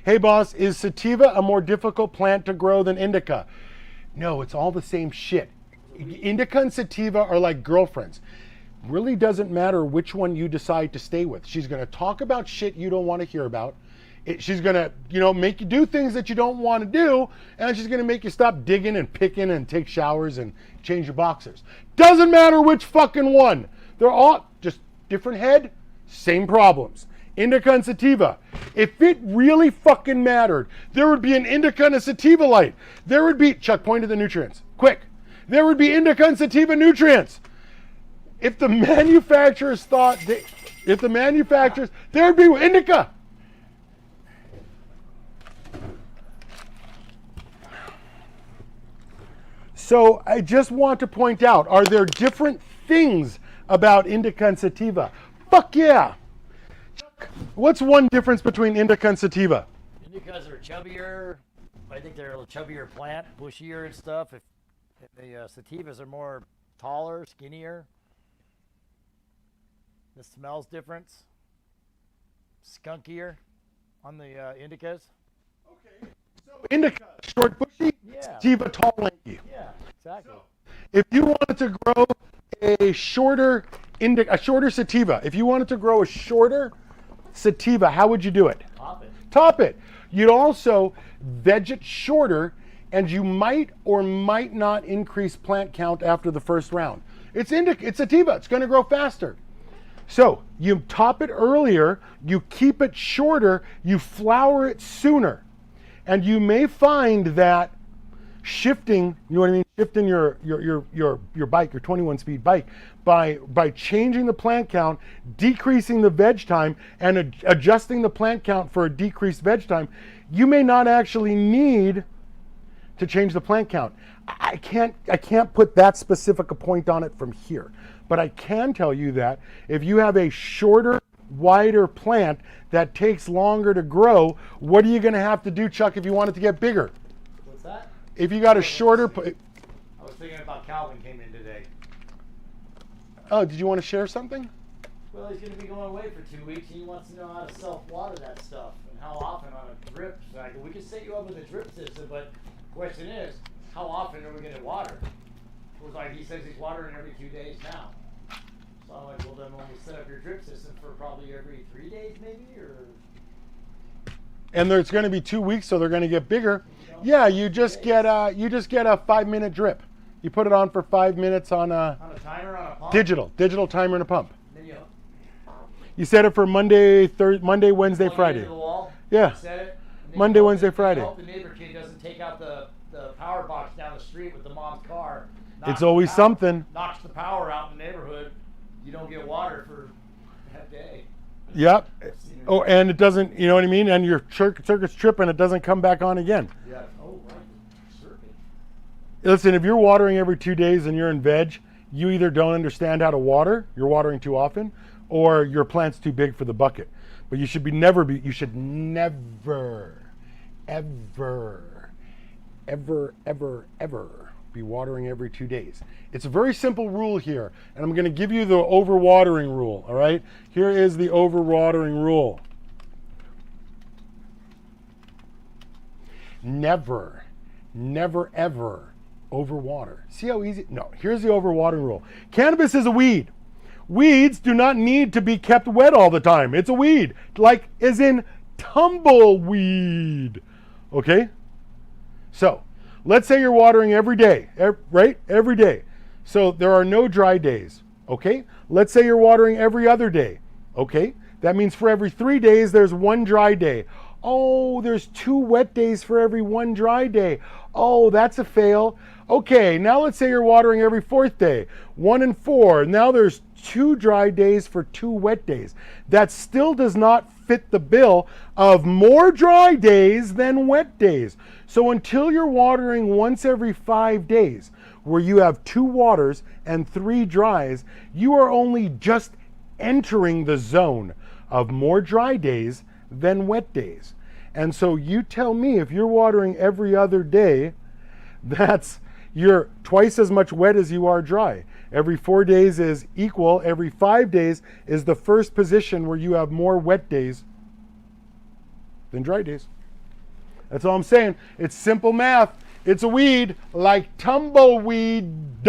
Hey boss, is sativa a more difficult plant to grow than indica? No, it's all the same shit. Indica and sativa are like girlfriends. Really doesn't matter which one you decide to stay with. She's gonna talk about shit you don't want to hear about. She's gonna, make you do things that you don't want to do, and she's gonna make you stop digging and picking and take showers and change your boxers. Doesn't matter which fucking one. They're all just different head, same problems. Indica and sativa. If it really fucking mattered, there would be an indica and a sativa light. There would be, Chuck, point to the nutrients, quick. There would be indica and sativa nutrients. If the manufacturers thought, there would be indica. So I just want to point out, are there different things about indica and sativa? Fuck yeah. Chuck, what's one difference between indica and sativa? Indicas are chubbier. I think they're a chubbier plant, bushier and stuff. If the sativas are more taller, skinnier. The smell's different. Skunkier on the indicas. Okay. So indica, short, bushy. Yeah. Sativa, tall, lanky. Yeah, exactly. So, if you wanted to grow a shorter sativa, if you wanted to grow a shorter sativa, how would you do it? Top it. You'd also veg it shorter, and you might or might not increase plant count after the first round. It's sativa. It's going to grow faster. So you top it earlier, you keep it shorter, you flower it sooner. And you may find that shifting, shifting your bike, your 21-speed bike, by changing the plant count, decreasing the veg time, and adjusting the plant count for a decreased veg time, you may not actually need to change the plant count. I can't put that specific a point on it from here, but I can tell you that if you have a shorter, wider plant that takes longer to grow, what are you going to have to do, Chuck, if you want it to get bigger? What's that? If you got a shorter... I was thinking about Calvin came in today. Oh, did you want to share something? Well, he's going to be going away for 2 weeks, and he wants to know how to self-water that stuff and how often on a drip cycle. We can set you up with a drip system, but the question is, how often are we going to water? It was like he says he's watering every 2 days now. So I'm like, well, then when we set up your drip system for probably every 3 days, maybe, or. And there's going to be 2 weeks, so they're going to get bigger. Yeah, you just get a 5-minute drip. You put it on for 5 minutes on a timer, on a pump. Digital timer and a pump. Then you set it for Monday, Wednesday, Friday. Into the wall, yeah. Set it. Monday, Wednesday, Friday. I hope the neighbor kid doesn't take out the power box down the street with the mom's car. It's always something. Knocks the power out in the neighborhood. You don't get water for that day. Yep. Oh, and it doesn't, you know what I mean? And your circuit's tripping, it doesn't come back on again. Yeah. Oh, right. Circuit. Listen, if you're watering every 2 days and you're in veg, you either don't understand how to water, you're watering too often, or your plant's too big for the bucket. But you should never, ever be watering every 2 days. It's a very simple rule here, and I'm going to give you the overwatering rule, all right? Here is the overwatering rule. Never, ever overwater. See how easy? No, here's the overwatering rule. Cannabis is a weed. Weeds do not need to be kept wet all the time. It's a weed, like as in tumbleweed, okay? So, let's say you're watering every day, right? Every day. So there are no dry days, okay? Let's say you're watering every other day, okay? That means for every 3 days, there's 1 dry day. Oh, there's 2 wet days for every 1 dry day. Oh, that's a fail. Okay, now let's say you're watering every 4th day, 1 and 4. Now there's 2 dry days for 2 wet days. That still does not fit the bill of more dry days than wet days. So until you're watering once every 5 days, where you have 2 waters and 3 dries, you are only just entering the zone of more dry days than wet days. And so you tell me, if you're watering every other day, you're twice as much wet as you are dry. Every 4 days is equal. Every 5 days is the first position where you have more wet days than dry days. That's all I'm saying. It's simple math. It's a weed like tumbleweed.